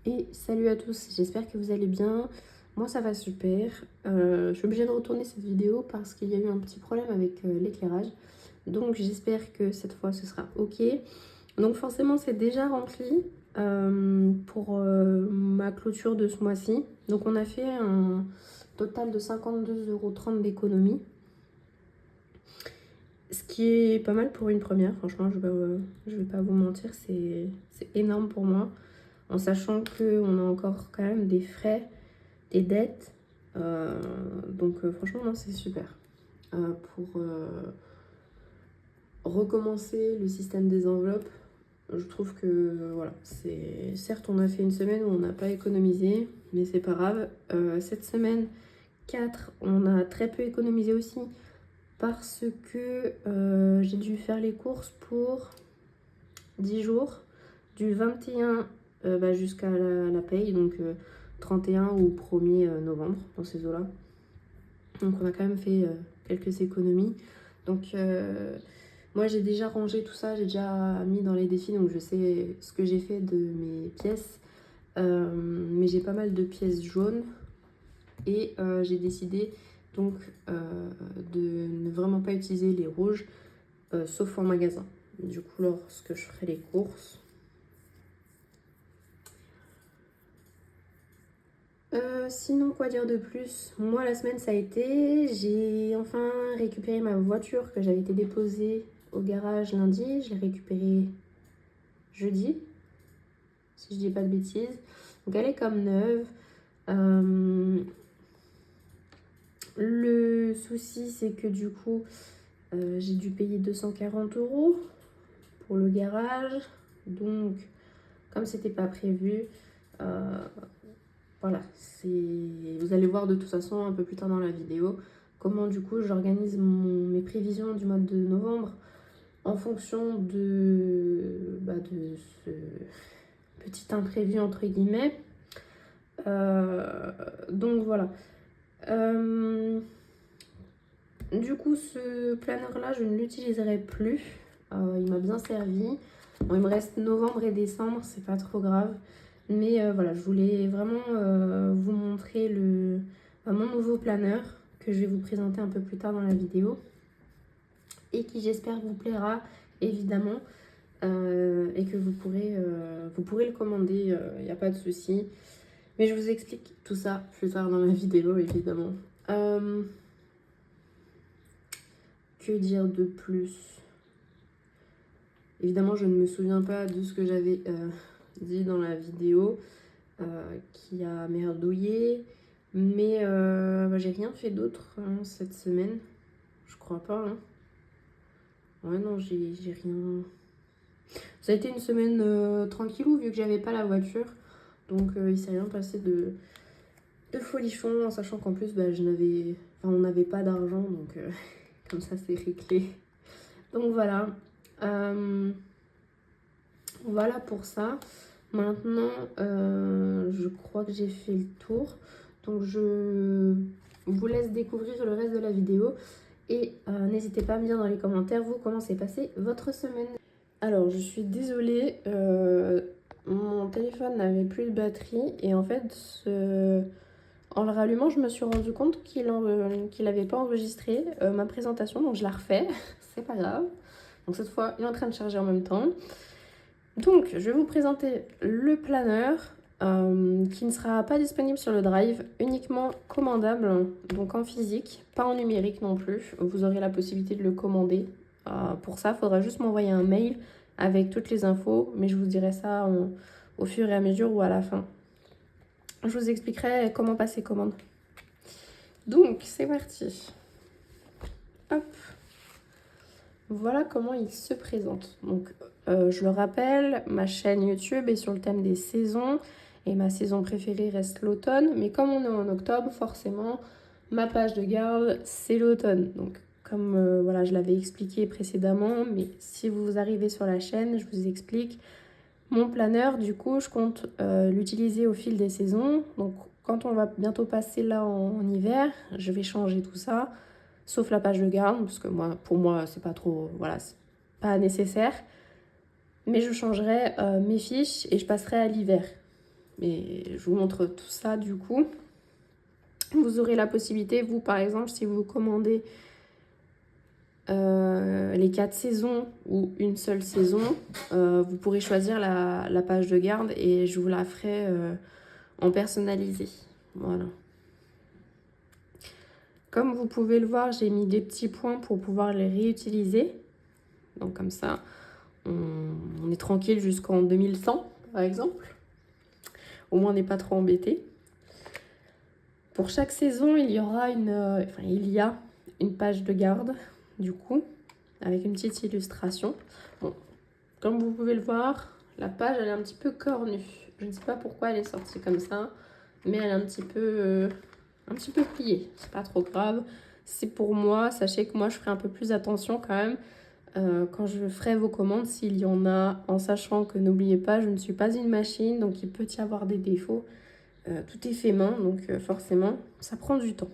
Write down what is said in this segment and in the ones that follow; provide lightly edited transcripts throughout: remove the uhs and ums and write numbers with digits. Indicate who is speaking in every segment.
Speaker 1: Et salut à tous, j'espère que vous allez bien. Moi ça va super. Je suis obligée de retourner cette vidéo parce qu'il y a eu un petit problème avec l'éclairage. Donc j'espère que cette fois ce sera ok. Donc forcément c'est déjà rempli pour ma clôture de ce mois-ci. Donc on a fait un total de 52,30 € d'économie. Ce qui est pas mal pour une première, franchement je vais pas vous mentir, c'est énorme pour moi. En sachant qu'on a encore quand même des frais, des dettes. Donc franchement, non, c'est super. Pour recommencer le système des enveloppes, je trouve que voilà, c'est certes on a fait une semaine où on n'a pas économisé, mais c'est pas grave. Cette semaine 4, on a très peu économisé aussi parce que j'ai dû faire les courses pour 10 jours, du 21 jusqu'à la paye, donc 31 ou 1er novembre, dans ces eaux-là. Donc on a quand même fait quelques économies. Donc moi j'ai déjà rangé tout ça, j'ai déjà mis dans les défis, donc je sais ce que j'ai fait de mes pièces. Mais j'ai pas mal de pièces jaunes et j'ai décidé donc de ne vraiment pas utiliser les rouges, sauf en magasin. Du coup, lorsque je ferai les courses, sinon, quoi dire de plus? Moi, la semaine, ça a été... J'ai enfin récupéré ma voiture que j'avais été déposée au garage lundi. Je l'ai récupérée jeudi, si je dis pas de bêtises. Donc, elle est comme neuve. Le souci, c'est que du coup, j'ai dû payer 240 € pour le garage. Donc, comme c'était pas prévu... voilà, vous allez voir de toute façon un peu plus tard dans la vidéo comment du coup j'organise mes prévisions du mois de novembre en fonction de ce petit imprévu entre guillemets. Donc voilà. Du coup ce planeur là je ne l'utiliserai plus. Il m'a bien servi. Bon, il me reste novembre et décembre, c'est pas trop grave. Mais voilà, je voulais vraiment vous montrer mon nouveau planeur que je vais vous présenter un peu plus tard dans la vidéo. Et qui j'espère vous plaira évidemment. Et que vous pourrez le commander, il n'y a pas de souci. Mais je vous explique tout ça plus tard dans la vidéo évidemment. Que dire de plus? Évidemment, je ne me souviens pas de ce que j'avais dit dans la vidéo qui a merdouillé. Mais j'ai rien fait d'autre cette semaine. Je crois pas. Ouais, non, j'ai rien. Ça a été une semaine tranquillou vu que j'avais pas la voiture. Donc il s'est rien passé de folichon, en sachant qu'en plus on n'avait pas d'argent. Donc comme ça c'est réglé. Donc voilà. Voilà pour ça. Maintenant, je crois que j'ai fait le tour. Donc je vous laisse découvrir le reste de la vidéo. Et n'hésitez pas à me dire dans les commentaires, vous, comment s'est passée votre semaine. Alors, je suis désolée. Mon téléphone n'avait plus de batterie. Et en fait, en le rallumant, je me suis rendu compte qu'il n'avait pas enregistré ma présentation. Donc je la refais. C'est pas grave. Donc cette fois, il est en train de charger en même temps. Donc, je vais vous présenter le planeur qui ne sera pas disponible sur le Drive, uniquement commandable, donc en physique, pas en numérique non plus. Vous aurez la possibilité de le commander. Pour ça, il faudra juste m'envoyer un mail avec toutes les infos, mais je vous dirai ça au fur et à mesure ou à la fin. Je vous expliquerai comment passer commande. Donc, c'est parti. Hop. Voilà comment il se présente. Donc, je le rappelle, ma chaîne YouTube est sur le thème des saisons et ma saison préférée reste l'automne. Mais comme on est en octobre, forcément, ma page de garde, c'est l'automne. Donc, comme voilà, je l'avais expliqué précédemment, mais si vous arrivez sur la chaîne, je vous explique. Mon planeur, du coup, je compte l'utiliser au fil des saisons. Donc, quand on va bientôt passer là en hiver, je vais changer tout ça. Sauf la page de garde, parce que pour moi, c'est pas trop, voilà, c'est pas nécessaire. Mais je changerai mes fiches et je passerai à l'hiver. mais je vous montre tout ça du coup. Vous aurez la possibilité, vous par exemple, si vous commandez les 4 saisons ou une seule saison, vous pourrez choisir la page de garde et je vous la ferai en personnalisé. Voilà. Comme vous pouvez le voir, j'ai mis des petits points pour pouvoir les réutiliser. Donc comme ça, on est tranquille jusqu'en 2100 par exemple. Au moins on n'est pas trop embêté. Pour chaque saison, il y a une page de garde du coup, avec une petite illustration. Bon, comme vous pouvez le voir, la page elle est un petit peu cornue. Je ne sais pas pourquoi elle est sortie comme ça, mais elle est un petit peu pliée. C'est pas trop grave. C'est pour moi. Sachez que moi je ferai un peu plus attention quand même quand je ferai vos commandes s'il y en a, en sachant que n'oubliez pas, je ne suis pas une machine, donc il peut y avoir des défauts. Tout est fait main, donc forcément ça prend du temps.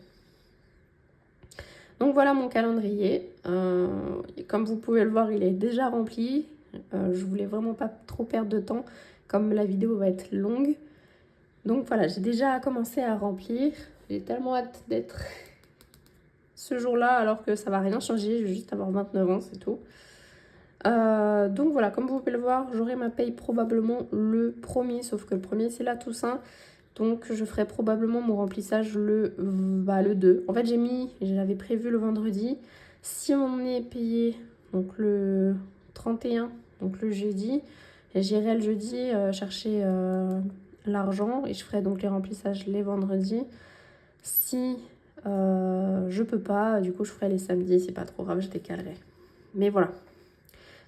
Speaker 1: Donc voilà mon calendrier. Comme vous pouvez le voir, il est déjà rempli. Je voulais vraiment pas trop perdre de temps, comme la vidéo va être longue. Donc voilà, j'ai déjà commencé à remplir. J'ai tellement hâte d'être ce jour-là, alors que ça va rien changer. Je vais juste avoir 29 ans, c'est tout. Donc voilà, comme vous pouvez le voir, j'aurai ma paye probablement le 1er, sauf que le 1er c'est la Toussaint. Donc je ferai probablement mon remplissage le 2. En fait j'avais prévu le vendredi. Si on est payé donc le 31, donc le jeudi, j'irai le jeudi chercher l'argent et je ferai donc les remplissages les vendredis. Si je peux pas, du coup je ferai les samedis, c'est pas trop grave, je décalerai. Mais voilà.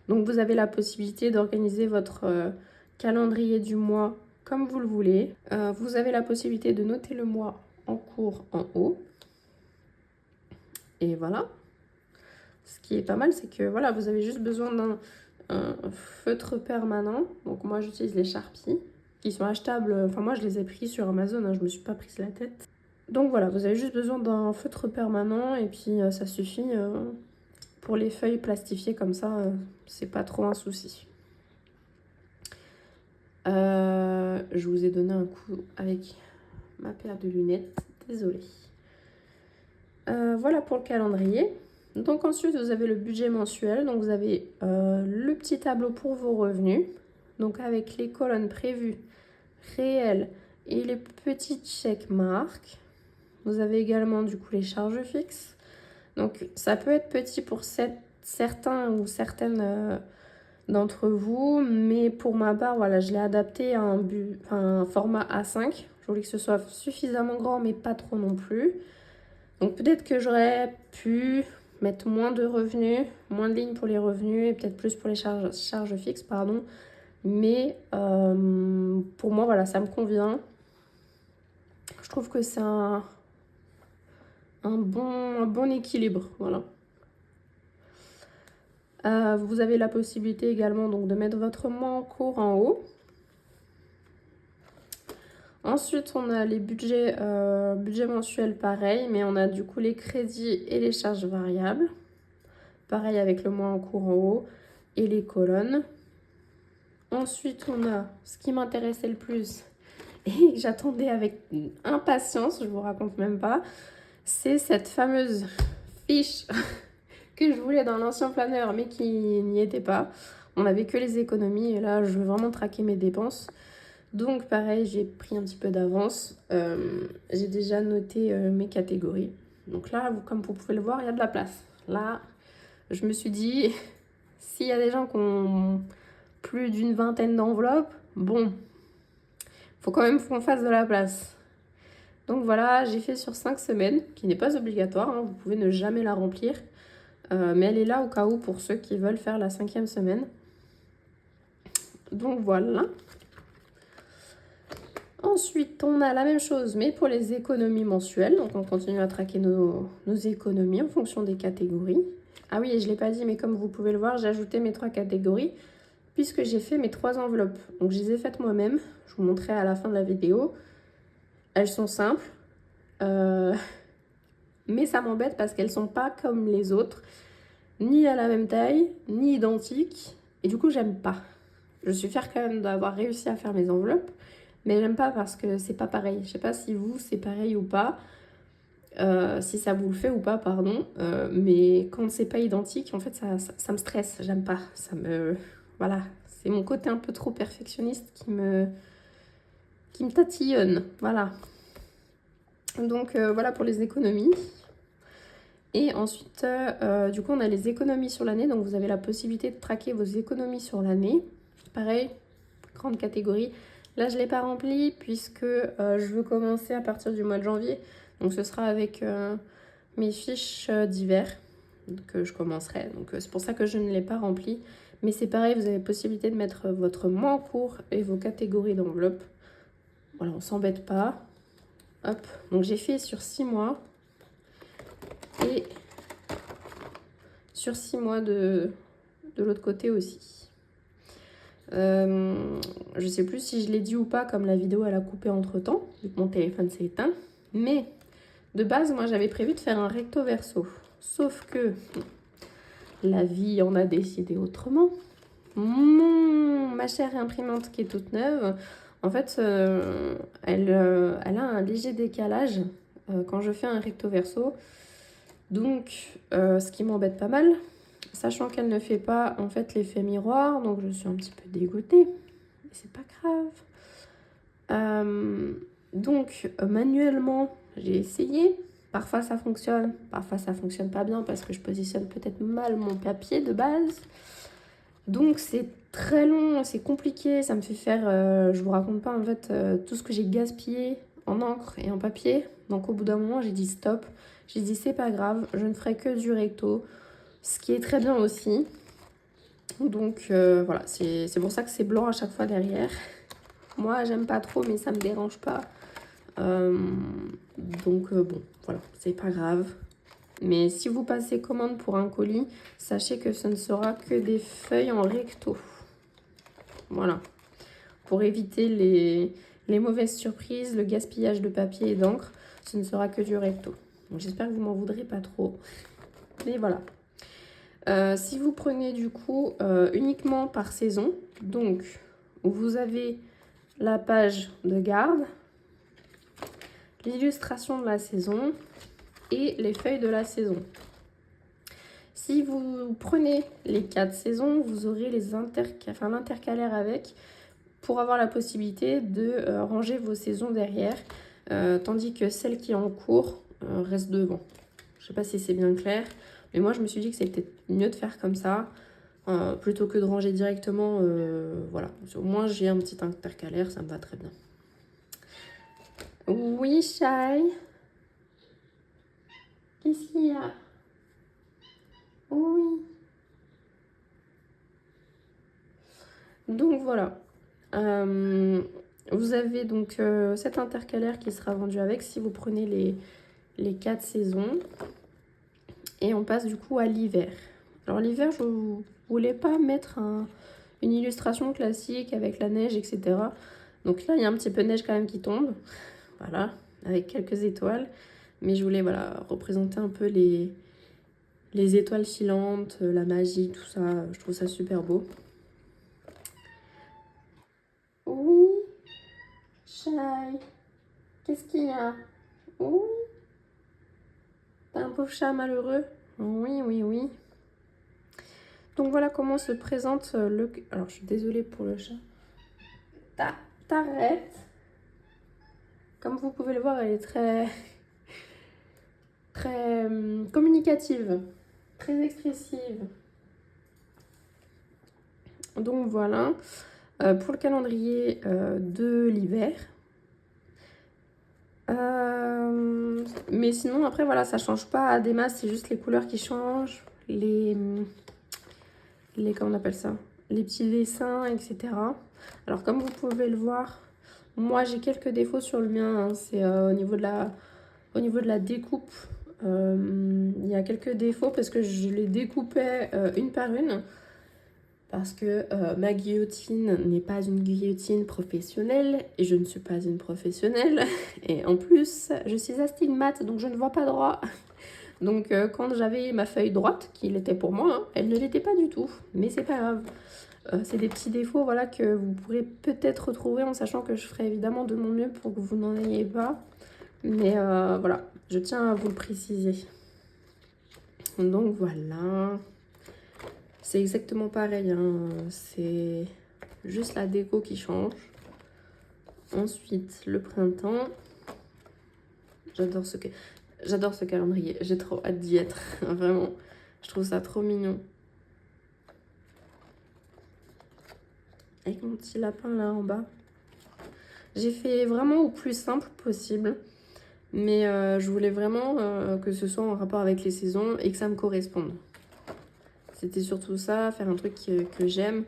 Speaker 1: Donc vous avez la possibilité d'organiser votre calendrier du mois comme vous le voulez. Vous avez la possibilité de noter le mois en cours en haut. Et voilà. Ce qui est pas mal, c'est que voilà, vous avez juste besoin d'un feutre permanent. Donc moi j'utilise les Sharpie qui sont achetables. Enfin moi je les ai pris sur Amazon, hein, je me suis pas prise la tête. Donc voilà, vous avez juste besoin d'un feutre permanent et puis ça suffit. Pour les feuilles plastifiées comme ça, c'est pas trop un souci. Je vous ai donné un coup avec ma paire de lunettes, désolée. Voilà pour le calendrier. Donc ensuite vous avez le budget mensuel, donc vous avez le petit tableau pour vos revenus, donc avec les colonnes prévues, réelles et les petites chèques marques. Vous avez également du coup les charges fixes, donc ça peut être petit pour certains ou certaines d'entre vous, mais pour ma part voilà, je l'ai adapté à un format A5. Je voulais que ce soit suffisamment grand mais pas trop non plus. Donc peut-être que j'aurais pu mettre moins de revenus, moins de lignes pour les revenus et peut-être plus pour les charges fixes, pardon. Mais pour moi, voilà, ça me convient. Je trouve que c'est un bon équilibre, voilà. Vous avez la possibilité également donc, de mettre votre mois en cours en haut. Ensuite, on a les budgets mensuels, pareil, mais on a du coup les crédits et les charges variables. Pareil avec le mois en cours en haut et les colonnes. Ensuite, on a ce qui m'intéressait le plus et que j'attendais avec impatience, je vous raconte même pas, c'est cette fameuse fiche que je voulais dans l'ancien planeur mais qui n'y était pas. On n'avait que les économies et là, je veux vraiment traquer mes dépenses. Donc pareil, j'ai pris un petit peu d'avance. J'ai déjà noté mes catégories. Donc là, comme vous pouvez le voir, il y a de la place. Là, je me suis dit, s'il y a des gens qui ont plus d'une vingtaine d'enveloppes, bon, faut quand même qu'on fasse de la place. Donc voilà, j'ai fait sur 5 semaines, qui n'est pas obligatoire, hein, vous pouvez ne jamais la remplir. Mais elle est là au cas où pour ceux qui veulent faire la 5e semaine. Donc voilà. Ensuite, on a la même chose, mais pour les économies mensuelles. Donc, on continue à traquer nos économies en fonction des catégories. Ah oui, et je ne l'ai pas dit, mais comme vous pouvez le voir, j'ai ajouté mes 3 catégories puisque j'ai fait mes 3 enveloppes. Donc, je les ai faites moi-même. Je vous montrerai à la fin de la vidéo. Elles sont simples, mais ça m'embête parce qu'elles ne sont pas comme les autres, ni à la même taille, ni identiques. Et du coup, j'aime pas. Je suis fière quand même d'avoir réussi à faire mes enveloppes. Mais j'aime pas parce que c'est pas pareil. Je sais pas si vous, c'est pareil ou pas. Si ça vous le fait ou pas, pardon. Mais quand c'est pas identique, en fait, ça me stresse. J'aime pas. Voilà. C'est mon côté un peu trop perfectionniste qui me tatillonne. Voilà. Donc, voilà pour les économies. Et ensuite, du coup, on a les économies sur l'année. Donc, vous avez la possibilité de traquer vos économies sur l'année. Pareil, grande catégorie. Là, je ne l'ai pas rempli puisque je veux commencer à partir du mois de janvier. Donc, ce sera avec mes fiches d'hiver que je commencerai. Donc, c'est pour ça que je ne l'ai pas rempli. Mais c'est pareil, vous avez la possibilité de mettre votre mois en cours et vos catégories d'enveloppe. Voilà, on ne s'embête pas. Hop, donc j'ai fait sur 6 mois. Et sur 6 mois de l'autre côté aussi. Je sais plus si je l'ai dit ou pas, comme la vidéo elle a coupé entre temps, vu que mon téléphone s'est éteint. Mais de base, moi j'avais prévu de faire un recto verso. Sauf que la vie en a décidé autrement. Ma chère imprimante qui est toute neuve, en fait, elle a un léger décalage quand je fais un recto verso. Donc, ce qui m'embête pas mal, sachant qu'elle ne fait pas en fait l'effet miroir, donc je suis un petit peu dégoûtée, mais c'est pas grave. Donc, manuellement, j'ai essayé. Parfois ça fonctionne, parfois ça fonctionne pas bien parce que je positionne peut-être mal mon papier de base. Donc c'est très long, c'est compliqué, ça me fait faire, je vous raconte pas en fait tout ce que j'ai gaspillé en encre et en papier. Donc au bout d'un moment j'ai dit stop, j'ai dit c'est pas grave, je ne ferai que du recto, ce qui est très bien aussi. Donc voilà, c'est pour ça que c'est blanc à chaque fois derrière. Moi j'aime pas trop mais ça me dérange pas. Donc bon, voilà, c'est pas grave. Mais si vous passez commande pour un colis, sachez que ce ne sera que des feuilles en recto. Voilà. Pour éviter les mauvaises surprises, le gaspillage de papier et d'encre, ce ne sera que du recto. Donc j'espère que vous m'en voudrez pas trop. Mais voilà. Si vous prenez du coup uniquement par saison, donc vous avez la page de garde, l'illustration de la saison et les feuilles de la saison. Si vous prenez les 4 saisons, vous aurez l'intercalaire avec pour avoir la possibilité de ranger vos saisons derrière, tandis que celle qui est en cours reste devant. Je ne sais pas si c'est bien clair, mais moi je me suis dit que c'était mieux de faire comme ça, plutôt que de ranger directement. Voilà, au moins j'ai un petit intercalaire, ça me va très bien. Oui, Shai. Qu'est-ce qu'il y a? Oui. Donc voilà. Vous avez donc cet intercalaire qui sera vendu avec si vous prenez les 4 saisons. Et on passe du coup à l'hiver. Alors l'hiver, je ne voulais pas mettre une illustration classique avec la neige, etc. Donc là, il y a un petit peu de neige quand même qui tombe. Voilà, avec quelques étoiles. Mais je voulais voilà, représenter un peu les étoiles filantes, la magie, tout ça. Je trouve ça super beau. Oui, Chai, qu'est-ce qu'il y a? Oui, t'as un pauvre chat malheureux? Oui, oui, oui. Donc voilà comment se présente le... Alors je suis désolée pour le chat. T'arrêtes. Comme vous pouvez le voir, elle est très communicative, très expressive. Donc voilà, pour le calendrier de l'hiver. Mais sinon, après, voilà, ça change pas des masses, c'est juste les couleurs qui changent, comment on appelle ça, les petits dessins, etc. Alors, comme vous pouvez le voir, moi, j'ai quelques défauts sur le mien, hein. C'est au niveau de la découpe. Il y a quelques défauts parce que je les découpais une par une. Parce que ma guillotine n'est pas une guillotine professionnelle et je ne suis pas une professionnelle. Et en plus, je suis astigmate, donc je ne vois pas droit. Donc quand j'avais ma feuille droite, qui l'était pour moi, hein, elle ne l'était pas du tout. Mais c'est pas grave. c'est des petits défauts voilà, que vous pourrez peut-être retrouver, en sachant que je ferai évidemment de mon mieux pour que vous n'en ayez pas. Mais voilà, je tiens à vous le préciser. Donc voilà, c'est exactement pareil, hein. C'est juste la déco qui change. Ensuite, le printemps. J'adore ce calendrier, j'ai trop hâte d'y être, vraiment. Je trouve ça trop mignon. Avec mon petit lapin là en bas. J'ai fait vraiment au plus simple possible. Mais je voulais vraiment que ce soit en rapport avec les saisons et que ça me corresponde. C'était surtout ça, faire un truc que j'aime.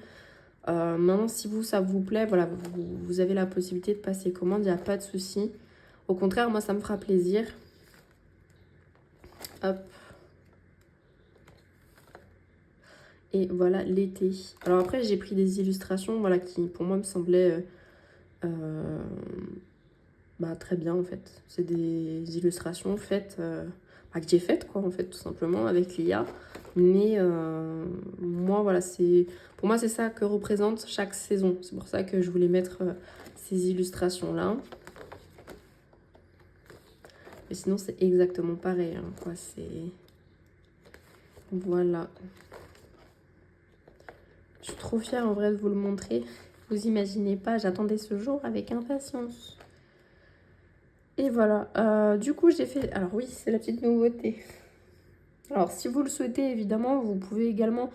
Speaker 1: Maintenant, si vous, ça vous plaît, voilà, vous avez la possibilité de passer commande, il n'y a pas de souci. Au contraire, moi, ça me fera plaisir. Hop. Et voilà, l'été. Alors après, j'ai pris des illustrations, voilà, qui pour moi me semblaient très bien, en fait. C'est des illustrations faites, que j'ai faites, quoi, en fait, tout simplement, avec l'IA. Mais moi, voilà, pour moi, c'est ça que représente chaque saison. C'est pour ça que je voulais mettre ces illustrations-là. Et sinon, c'est exactement pareil, hein, quoi. Voilà. Je suis trop fière, en vrai, de vous le montrer. Vous imaginez pas, j'attendais ce jour avec impatience. Et voilà. Du coup, j'ai fait... Alors oui, c'est la petite nouveauté. Alors, si vous le souhaitez, évidemment, vous pouvez également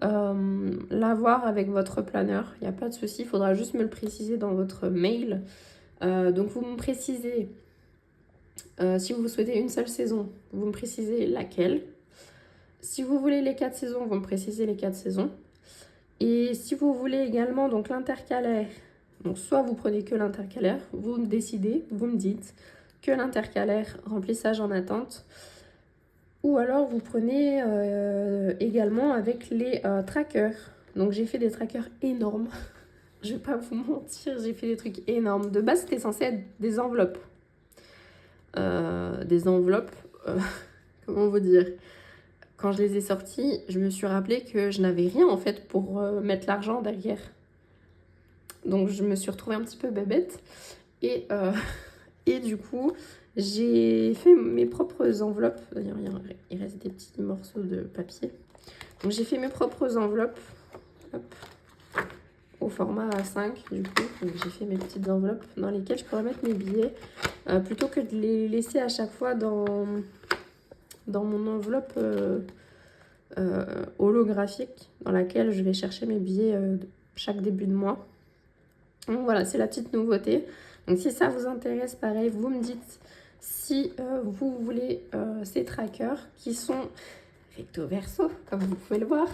Speaker 1: l'avoir avec votre planeur. Il n'y a pas de souci, il faudra juste me le préciser dans votre mail. Donc, vous me précisez, si vous souhaitez une seule saison, vous me précisez laquelle. Si vous voulez les 4 saisons, vous me précisez les 4 saisons. Et si vous voulez également donc l'intercalaire, donc soit vous prenez que l'intercalaire, vous me décidez, vous me dites que l'intercalaire, remplissage en attente. Ou alors vous prenez également avec les trackers. Donc j'ai fait des trackers énormes. Je vais pas vous mentir, j'ai fait des trucs énormes. De base, c'était censé être des enveloppes. Comment vous dire? Quand je les ai sortis, je me suis rappelé que je n'avais rien en fait pour mettre l'argent derrière. Donc je me suis retrouvée un petit peu bébête. Et du coup, j'ai fait mes propres enveloppes. D'ailleurs, il reste des petits morceaux de papier. Donc j'ai fait mes propres enveloppes. Hop, au format A5 du coup. Donc j'ai fait mes petites enveloppes dans lesquelles je pourrais mettre mes billets. Plutôt que de les laisser à chaque fois dans mon enveloppe holographique dans laquelle je vais chercher mes billets chaque début de mois. Donc voilà, c'est la petite nouveauté. Donc si ça vous intéresse, pareil, vous me dites si vous voulez ces trackers qui sont recto verso, comme vous pouvez le voir.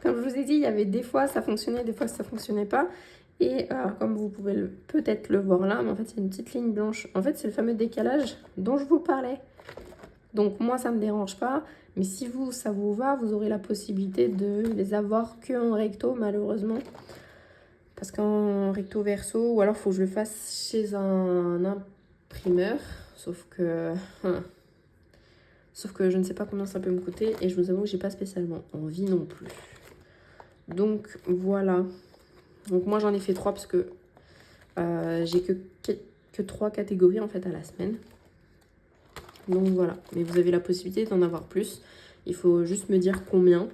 Speaker 1: Comme je vous ai dit, il y avait des fois ça fonctionnait, des fois ça fonctionnait pas. Et comme vous pouvez peut-être le voir là, mais en fait c'est une petite ligne blanche. En fait c'est le fameux décalage dont je vous parlais. Donc moi ça me dérange pas, mais si vous ça vous va, vous aurez la possibilité de les avoir que en recto malheureusement. Parce qu'en recto verso, ou alors il faut que je le fasse chez un imprimeur. Sauf que je ne sais pas combien ça peut me coûter. Et je vous avoue que j'ai pas spécialement envie non plus. Donc voilà. Donc moi j'en ai fait 3 parce que j'ai que 3 catégories en fait à la semaine. Donc voilà. Mais vous avez la possibilité d'en avoir plus. Il faut juste me dire combien.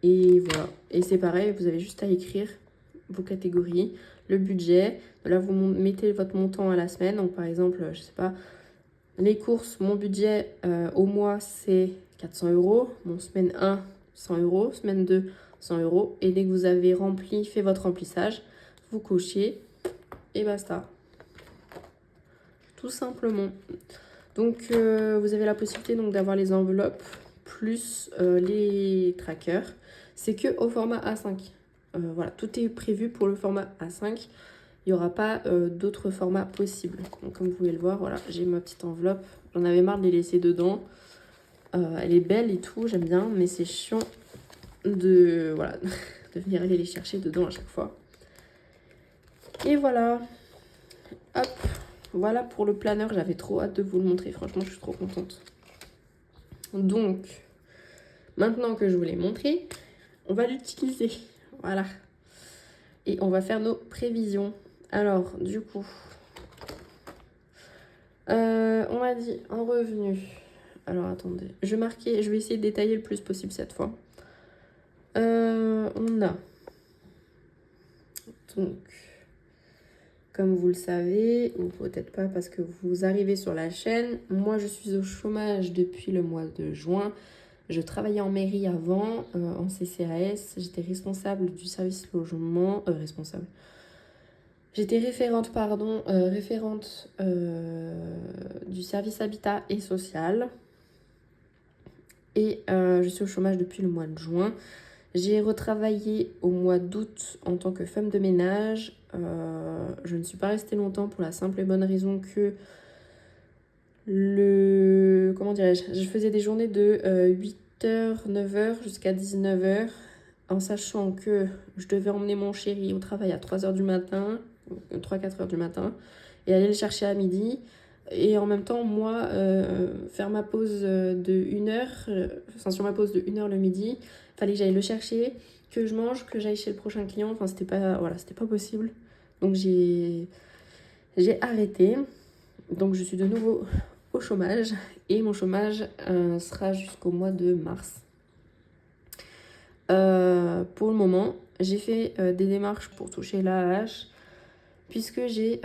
Speaker 1: Et voilà. Et c'est pareil, vous avez juste à écrire vos catégories, le budget. Là, vous mettez votre montant à la semaine. Donc, par exemple, je sais pas, les courses, mon budget au mois, c'est 400 €. Bon, semaine 1, 100 €. Semaine 2, 100 €. Et dès que vous avez fait votre remplissage, vous cochez et basta. Tout simplement. Donc, vous avez la possibilité d'avoir les enveloppes plus les trackers. C'est que au format A5. Voilà, tout est prévu pour le format A5. Il n'y aura pas d'autres formats possibles. Donc, comme vous pouvez le voir, voilà, j'ai ma petite enveloppe. J'en avais marre de les laisser dedans. Elle est belle et tout, j'aime bien, mais c'est chiant de venir aller les chercher dedans à chaque fois. Et voilà. Hop. Voilà pour le planeur. J'avais trop hâte de vous le montrer. Franchement, je suis trop contente. Donc, maintenant que je vous l'ai montré, on va l'utiliser. Voilà. Et on va faire nos prévisions. Alors, du coup, on a dit en revenu. Alors, attendez. Je vais essayer de détailler le plus possible cette fois. On a... Donc, comme vous le savez, ou peut-être pas parce que vous arrivez sur la chaîne, moi je suis au chômage depuis le mois de juin. Je travaillais en mairie avant, en CCAS. J'étais responsable du service logement. J'étais référente, du service habitat et social. Et je suis au chômage depuis le mois de juin. J'ai retravaillé au mois d'août en tant que femme de ménage. Je ne suis pas restée longtemps pour la simple et bonne raison que je faisais des journées de 8h, 9h jusqu'à 19h en sachant que je devais emmener mon chéri au travail à 3h du matin, 3-4h du matin et aller le chercher à midi. Et en même temps, moi, faire ma pause de 1h, sur ma pause de 1h le midi, fallait que j'aille le chercher, que je mange, que j'aille chez le prochain client. Enfin, c'était pas possible. Donc, j'ai arrêté. Donc, je suis de nouveau au chômage. Et mon chômage sera jusqu'au mois de mars. Pour le moment, j'ai fait des démarches pour toucher l'AAH. Puisque j'ai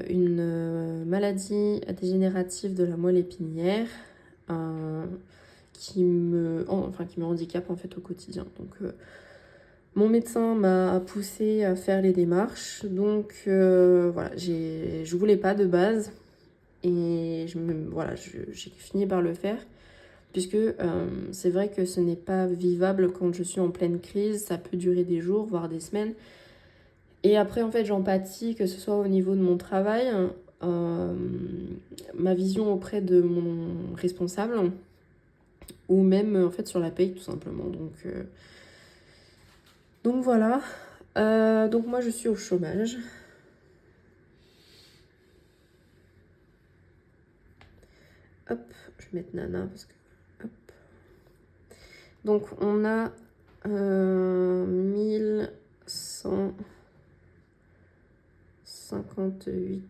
Speaker 1: une maladie dégénérative de la moelle épinière qui me handicape en fait au quotidien. Donc mon médecin m'a poussé à faire les démarches. Donc voilà, je voulais pas de base et j'ai fini par le faire. Puisque c'est vrai que ce n'est pas vivable quand je suis en pleine crise, ça peut durer des jours, voire des semaines. Et après, en fait, j'empathie, que ce soit au niveau de mon travail, ma vision auprès de mon responsable, ou même, en fait, sur la paye, tout simplement. Donc voilà. Donc moi, je suis au chômage. Hop, je vais mettre Nana, parce que... Hop. Donc, on a 1158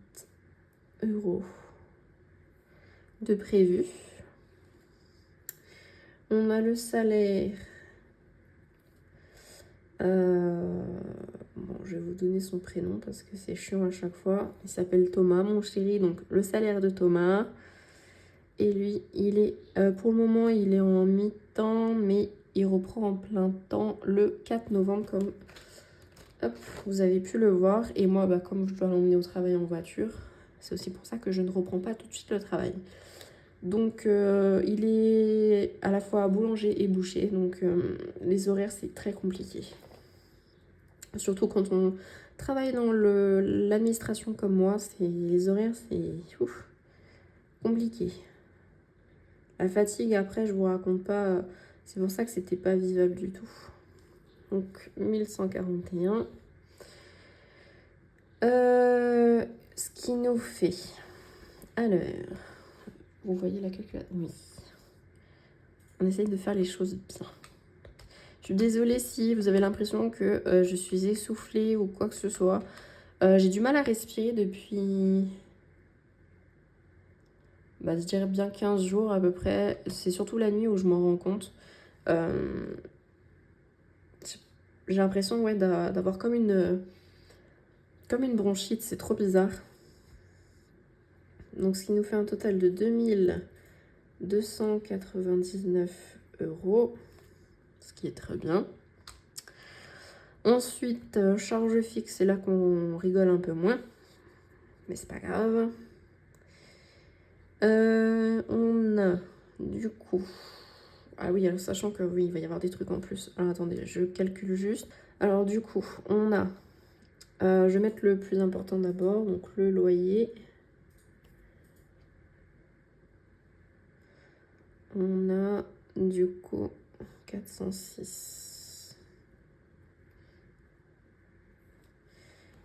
Speaker 1: € de prévu. On a le salaire. Bon, je vais vous donner son prénom parce que c'est chiant à chaque fois. Il s'appelle Thomas, mon chéri. Donc, le salaire de Thomas. Et lui, il est pour le moment, il est en mi-temps, mais il reprend en plein temps le 4 novembre, comme vous avez pu le voir. Et moi, comme je dois l'emmener au travail en voiture, c'est aussi pour ça que je ne reprends pas tout de suite le travail. Donc, il est à la fois boulanger et boucher. Donc, les horaires, c'est très compliqué. Surtout quand on travaille dans l'administration comme moi, les horaires, c'est compliqué. La fatigue, après, je vous raconte pas. C'est pour ça que c'était pas vivable du tout. Donc, 1141. Ce qui nous fait... Alors, vous voyez la calculatrice? Oui. On essaye de faire les choses bien. Je suis désolée si vous avez l'impression que je suis essoufflée ou quoi que ce soit. J'ai du mal à respirer depuis... je dirais bien 15 jours à peu près. C'est surtout la nuit où je m'en rends compte. J'ai l'impression d'avoir comme une bronchite. C'est trop bizarre. Donc, ce qui nous fait un total de 2299 €. Ce qui est très bien. Ensuite, charge fixe, c'est là qu'on rigole un peu moins. Mais c'est pas grave. On a du coup... Ah oui, alors sachant que oui, il va y avoir des trucs en plus. Alors attendez, je calcule juste. Alors du coup, on a... je vais mettre le plus important d'abord, donc le loyer. On a du coup 406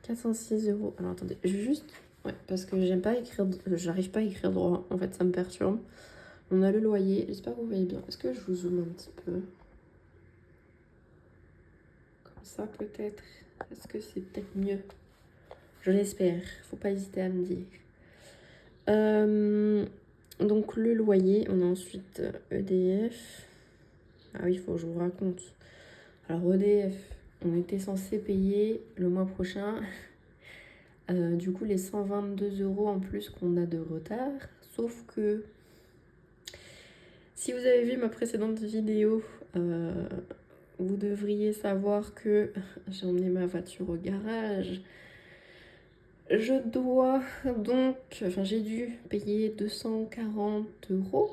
Speaker 1: €. Alors attendez, je vais juste... Ouais, parce que j'aime pas écrire... J'arrive pas à écrire droit. En fait, ça me perturbe. On a le loyer. J'espère que vous voyez bien. Est-ce que je vous zoome un petit peu? Comme ça peut-être. Est-ce que c'est peut-être mieux? Je l'espère. Faut pas hésiter à me dire. Donc le loyer, on a ensuite EDF. Ah oui, il faut que je vous raconte. Alors EDF, on était censé payer le mois prochain, du coup les 122 € en plus qu'on a de retard. Sauf que, si vous avez vu ma précédente vidéo, vous devriez savoir que j'ai emmené ma voiture au garage. Je dois donc, enfin j'ai dû payer 240 €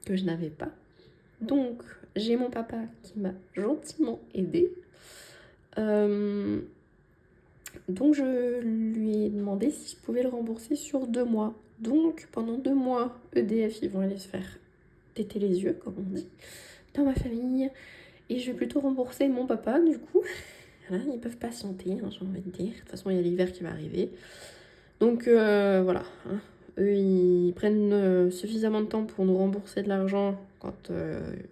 Speaker 1: que je n'avais pas. Donc j'ai mon papa qui m'a gentiment aidée. Donc je lui ai demandé si je pouvais le rembourser sur 2 mois. Donc pendant 2 mois, EDF ils vont aller se faire téter les yeux, comme on dit, dans ma famille. Et je vais plutôt rembourser mon papa du coup. Voilà, ils peuvent patienter, hein, j'ai envie de dire. De toute façon il y a l'hiver qui va arriver. Donc voilà, hein. Eux ils prennent suffisamment de temps pour nous rembourser de l'argent quand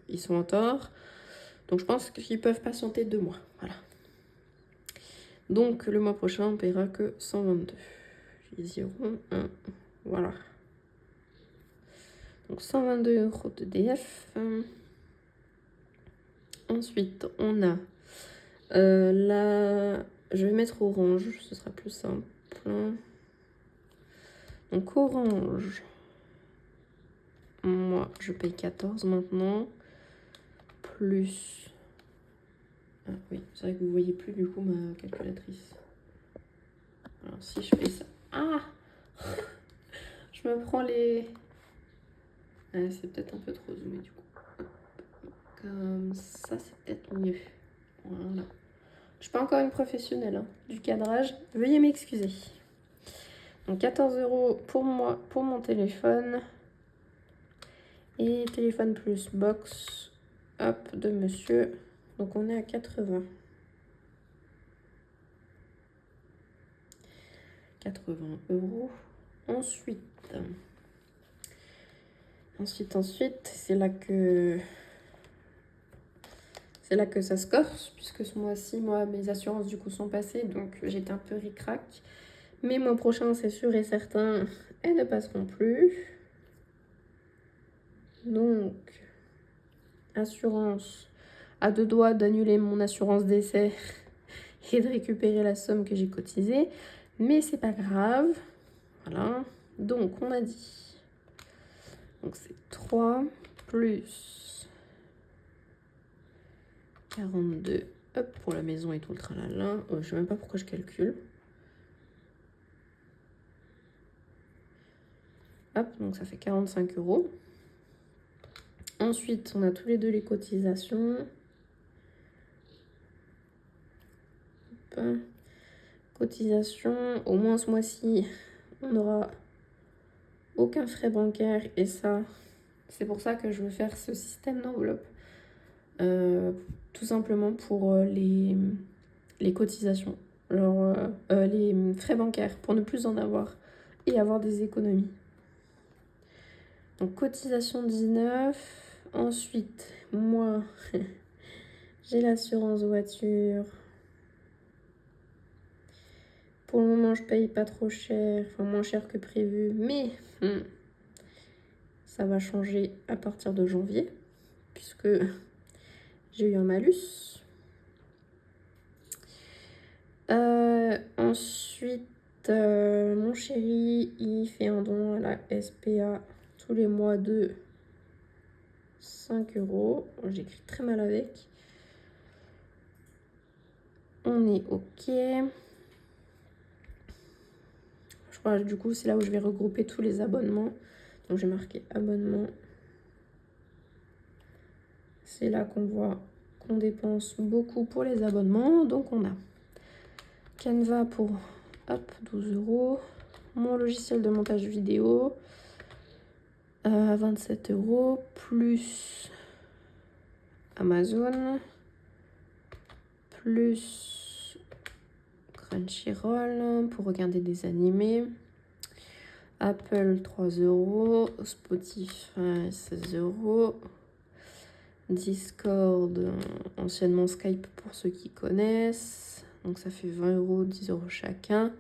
Speaker 1: ils sont en tort. Donc je pense qu'ils peuvent patienter 2 mois, voilà. Donc le mois prochain on paiera que 122. Ils iront, voilà. Donc 122 € d'EDF. Ensuite on a là, je vais mettre Orange, ce sera plus simple. Donc Orange, moi je paye 14 maintenant, plus... Ah oui, c'est vrai que vous voyez plus du coup ma calculatrice. Alors si je fais ça... Ah je me prends les... Ah, c'est peut-être un peu trop zoomé du coup. Comme ça, c'est peut-être mieux. Voilà. Je suis pas encore une professionnelle hein, du cadrage. Veuillez m'excuser. Donc 14 € pour moi, pour mon téléphone. Et téléphone plus box, hop, de monsieur. Donc on est à 80. 80 €. Ensuite, c'est là que ça se corse, puisque ce mois-ci, moi, mes assurances du coup sont passées, donc j'étais un peu ric-rac. Mais mois prochain, c'est sûr et certain, elles ne passeront plus. Donc, assurance, à 2 doigts d'annuler mon assurance décès et de récupérer la somme que j'ai cotisée. Mais c'est pas grave. Voilà. Donc, on a dit. Donc, c'est 3 plus 42. Hop, pour la maison et tout le tralala. Je sais même pas pourquoi je calcule. Hop, donc ça fait 45 €. Ensuite, on a tous les deux les cotisations. Hop. Cotisation, au moins ce mois-ci, on n'aura aucun frais bancaire. Et ça, c'est pour ça que je veux faire ce système d'enveloppe. Tout simplement pour les cotisations. Genre, les frais bancaires, pour ne plus en avoir et avoir des économies. Donc, cotisation 19. Ensuite, moi, j'ai l'assurance voiture. Pour le moment, je paye pas trop cher, enfin moins cher que prévu, mais ça va changer à partir de janvier, puisque j'ai eu un malus. Ensuite, mon chéri, il fait un don à la SPA tous les mois de 5 €. J'écris très mal avec. On est OK. Je crois du coup c'est là où je vais regrouper tous les abonnements. Donc j'ai marqué abonnement. C'est là qu'on voit qu'on dépense beaucoup pour les abonnements. Donc on a Canva pour 12 €. Mon logiciel de montage vidéo à 27 €, plus Amazon, plus Crunchyroll pour regarder des animés, Apple 3 €, Spotify 16 €, Discord, anciennement Skype pour ceux qui connaissent. Donc ça fait 20 €, 10 € chacun.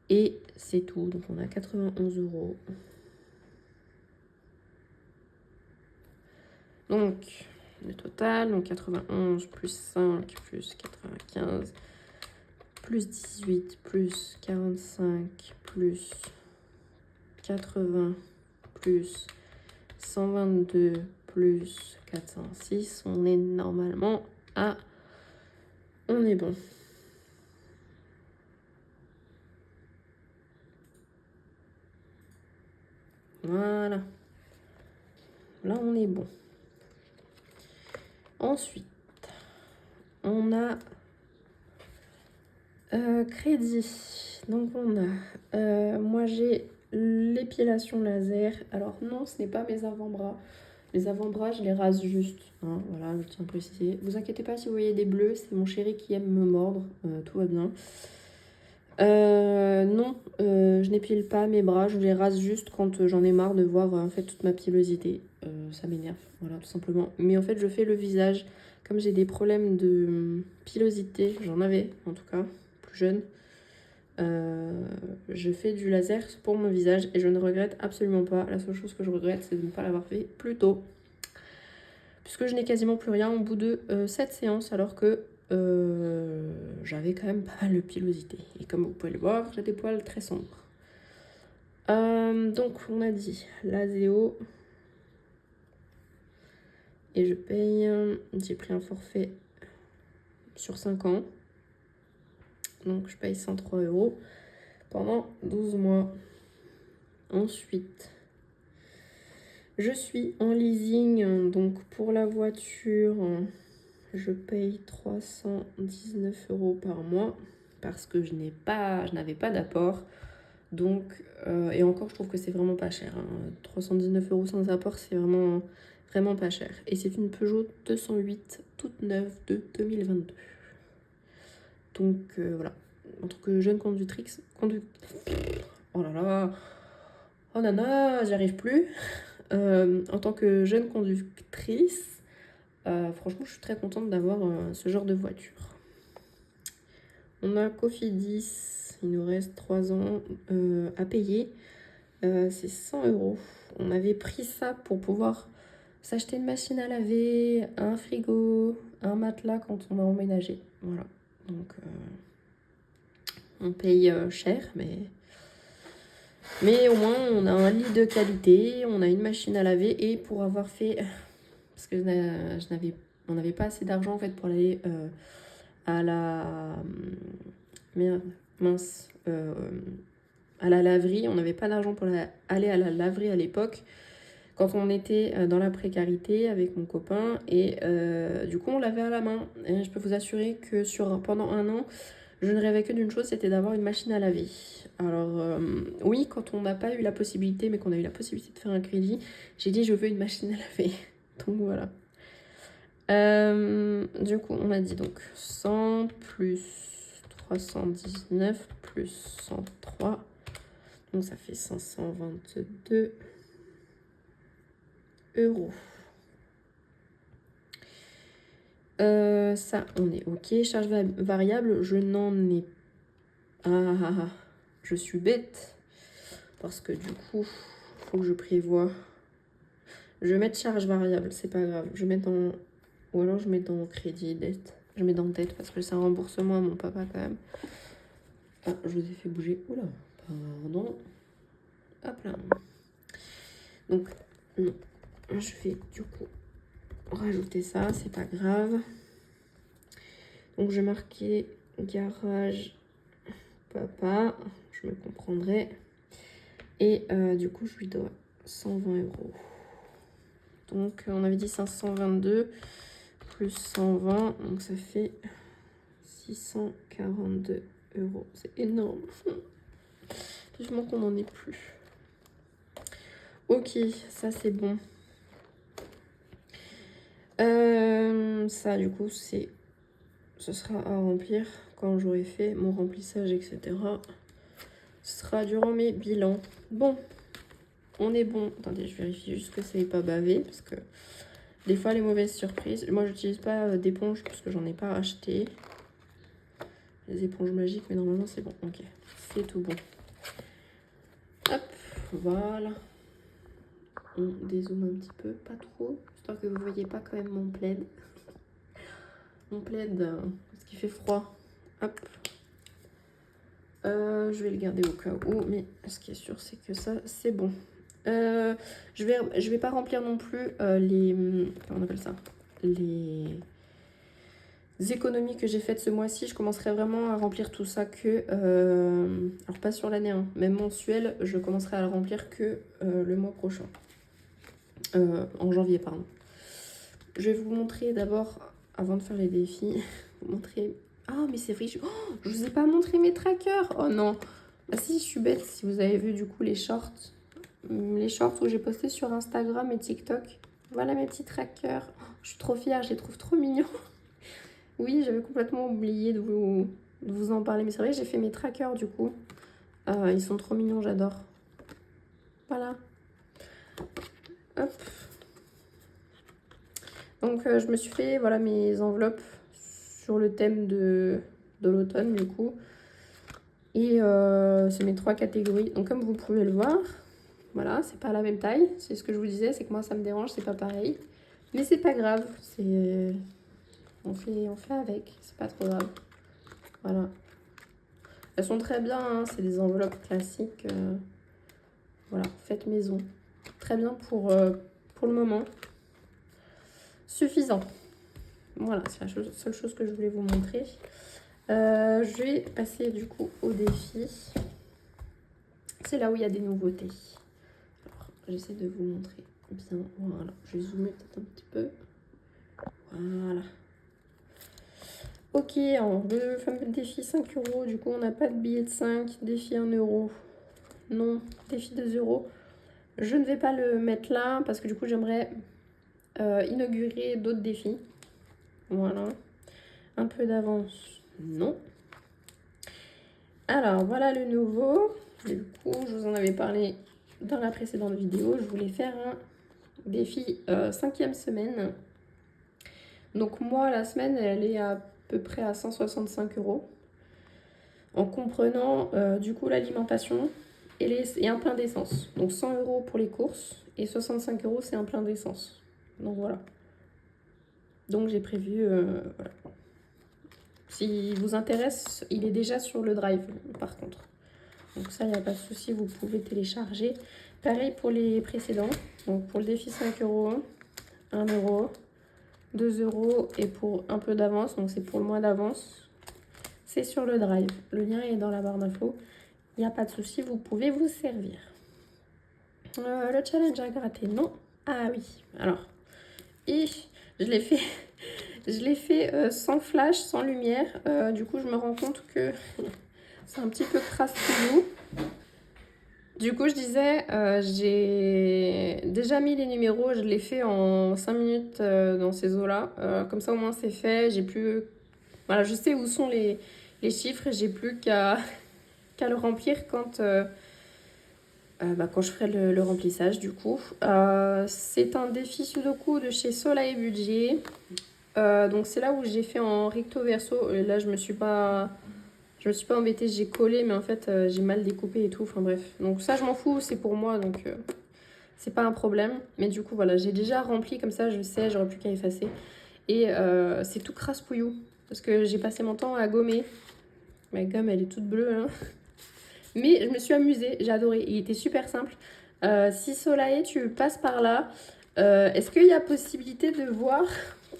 Speaker 1: Et c'est tout. Donc on a 91 €. Donc le total, donc 91 plus 5 plus 95 plus 18 plus 45 plus 80 plus 122 plus 406, on est normalement à... On est bon. Voilà. Là, on est bon. Ensuite, on a crédit. Donc, on a... moi, j'ai l'épilation laser. Alors, non, ce n'est pas mes avant-bras. Les avant-bras, je les rase juste. Hein, voilà, je tiens à préciser. Vous inquiétez pas si vous voyez des bleus, c'est mon chéri qui aime me mordre. Tout va bien. Non, je n'épile pas mes bras, je les rase juste quand j'en ai marre de voir en fait toute ma pilosité. Ça m'énerve, voilà, tout simplement. Mais en fait, je fais le visage. Comme j'ai des problèmes de pilosité, j'en avais en tout cas, plus jeune. Je fais du laser pour mon visage et je ne regrette absolument pas. La seule chose que je regrette, c'est de ne pas l'avoir fait plus tôt. Puisque je n'ai quasiment plus rien au bout de 7 séances, alors que j'avais quand même pas mal de pilosité. Et comme vous pouvez le voir, j'ai des poils très sombres. Donc, on a dit l'Azéo. Et je paye, j'ai pris un forfait sur 5 ans. Donc, je paye 103 € pendant 12 mois. Ensuite, je suis en leasing. Donc, pour la voiture, je paye 319 € par mois parce que je n'avais pas d'apport. Donc, et encore, je trouve que c'est vraiment pas cher. 319 € sans apport, c'est vraiment, vraiment pas cher. Et c'est une Peugeot 208 toute neuve de 2022. Donc, voilà. En tant que jeune conductrice... Oh là là. Oh nana, j'y arrive plus. En tant que jeune conductrice, franchement, je suis très contente d'avoir ce genre de voiture. On a Cofidis, il nous reste 3 ans à payer. C'est 100 €. On avait pris ça pour pouvoir s'acheter une machine à laver, un frigo, un matelas quand on a emménagé. Voilà. Donc, on paye cher, mais au moins on a un lit de qualité, on a une machine à laver et pour avoir fait... Parce que on n'avait pas assez d'argent en fait pour aller à la... Merde, mince. À la laverie. On n'avait pas d'argent pour aller à la laverie à l'époque. Quand on était dans la précarité avec mon copain. Et du coup, on lavait à la main. Et je peux vous assurer que pendant 1 an, je ne rêvais que d'une chose, c'était d'avoir une machine à laver. Alors, oui, quand on n'a pas eu la possibilité, mais qu'on a eu la possibilité de faire un crédit, j'ai dit je veux une machine à laver. Donc voilà. Du coup, on a dit donc 100 plus 319 plus 103. Donc ça fait 522 €. Ça, on est OK. Charge variable, je n'en ai... je suis bête. Parce que du coup, faut que je prévoie. Je vais mettre charge variable, c'est pas grave. Je mets dans... Ou alors je mets dans crédit, dette. Je mets dans dette parce que c'est un remboursement à mon papa quand même. Ah, je vous ai fait bouger. Oula, pardon. Hop là. Donc, non. Je vais du coup rajouter ça, c'est pas grave. Donc, je vais marquer garage papa. Je me comprendrai. Et du coup, je lui dois 120 €. Donc, on avait dit 522 plus 120. Donc, ça fait 642 €. C'est énorme. Vivement qu'on n'en ait plus. Ok, ça c'est bon. Ça, du coup, ce sera à remplir quand j'aurai fait mon remplissage, etc. Ce sera durant mes bilans. Bon, on est bon. Attendez, je vérifie juste que ça n'est pas bavé parce que des fois les mauvaises surprises. Moi j'utilise pas d'éponge parce que j'en ai pas acheté. Les éponges magiques, mais normalement c'est bon. Ok, c'est tout bon. Hop, voilà. On dézoome un petit peu, pas trop, histoire que vous voyez pas quand même mon plaid. Mon plaid, parce qu'il fait froid. Hop. Je vais le garder au cas où, mais ce qui est sûr, c'est que ça, c'est bon. Je vais pas remplir non plus les... Comment on appelle ça? Les économies que j'ai faites ce mois-ci. Je commencerai vraiment à remplir tout ça que... alors pas sur l'année, hein, même mensuel, je commencerai à le remplir que le mois prochain. En janvier, pardon. Je vais vous montrer d'abord, avant de faire les défis, vous montrer... Ah, mais c'est vrai, je vous ai pas montré mes trackers. Oh non. Ah si, je suis bête. Si vous avez vu du coup les shorts où j'ai posté sur Instagram et TikTok. Voilà mes petits trackers. Oh, je suis trop fière, je les trouve trop mignons. Oui, j'avais complètement oublié de vous en parler. Mais c'est vrai, j'ai fait mes trackers du coup. Ils sont trop mignons, j'adore. Voilà. Hop. Donc je me suis fait voilà, mes enveloppes sur le thème de l'automne du coup. Et c'est mes 3 catégories. Donc comme vous pouvez le voir, voilà, c'est pas la même taille. C'est ce que je vous disais, c'est que moi ça me dérange, c'est pas pareil. Mais c'est pas grave, on fait avec, c'est pas trop grave. Voilà. Elles sont très bien, hein, c'est des enveloppes classiques. Voilà, faites maison. Très bien pour le moment. Suffisant. Voilà, c'est la seule chose que je voulais vous montrer. Je vais passer du coup au défi. C'est là où il y a des nouveautés. Alors, j'essaie de vous montrer bien. Voilà, je vais zoomer peut-être un petit peu. Voilà. Ok, alors le fameux défi 5 €. Du coup, on n'a pas de billet de 5. Défi 1 €. Non, défi 2 €. Je ne vais pas le mettre là parce que du coup, j'aimerais inaugurer d'autres défis. Voilà. Un peu d'avance. Non. Alors, voilà le nouveau. Du coup, je vous en avais parlé dans la précédente vidéo. Je voulais faire un défi 5e semaine. Donc moi, la semaine, elle est à peu près à 165 €. En comprenant du coup l'alimentation et un plein d'essence. Donc 100 € pour les courses et 65 € c'est un plein d'essence. Donc voilà. Donc j'ai prévu... voilà. Si vous intéresse, il est déjà sur le Drive par contre. Donc ça, il n'y a pas de souci, vous pouvez télécharger. Pareil pour les précédents. Donc pour le défi 5 €, 1 €, 2 € et pour un peu d'avance, donc c'est pour le mois d'avance, c'est sur le Drive. Le lien est dans la barre d'infos. Il n'y a pas de souci, vous pouvez vous servir. Le challenge à gratter, non. Ah oui, alors. Et je l'ai fait, sans flash, sans lumière. Du coup, je me rends compte que c'est un petit peu crasse-couillou. Du coup, je disais, j'ai déjà mis les numéros, je l'ai fait en 5 minutes dans ces eaux-là. Comme ça, au moins, c'est fait. J'ai plus... Voilà, je sais où sont les chiffres et j'ai plus qu'à le remplir quand je ferai le remplissage, du coup. C'est un défi Sudoku de chez Soleil Budget. Donc, c'est là où j'ai fait en recto verso. Et là, je me suis pas embêtée, j'ai collé, mais en fait, j'ai mal découpé et tout. Enfin bref. Donc ça, je m'en fous, c'est pour moi, donc c'est pas un problème. Mais du coup, voilà, j'ai déjà rempli comme ça, je sais, j'aurais plus qu'à effacer. Et c'est tout crasse-pouillou, parce que j'ai passé mon temps à gommer. Ma gomme, elle est toute bleue, hein. Mais je me suis amusée, j'ai adoré. Il était super simple. Si Soleil, tu passes par là, est-ce qu'il y a possibilité de voir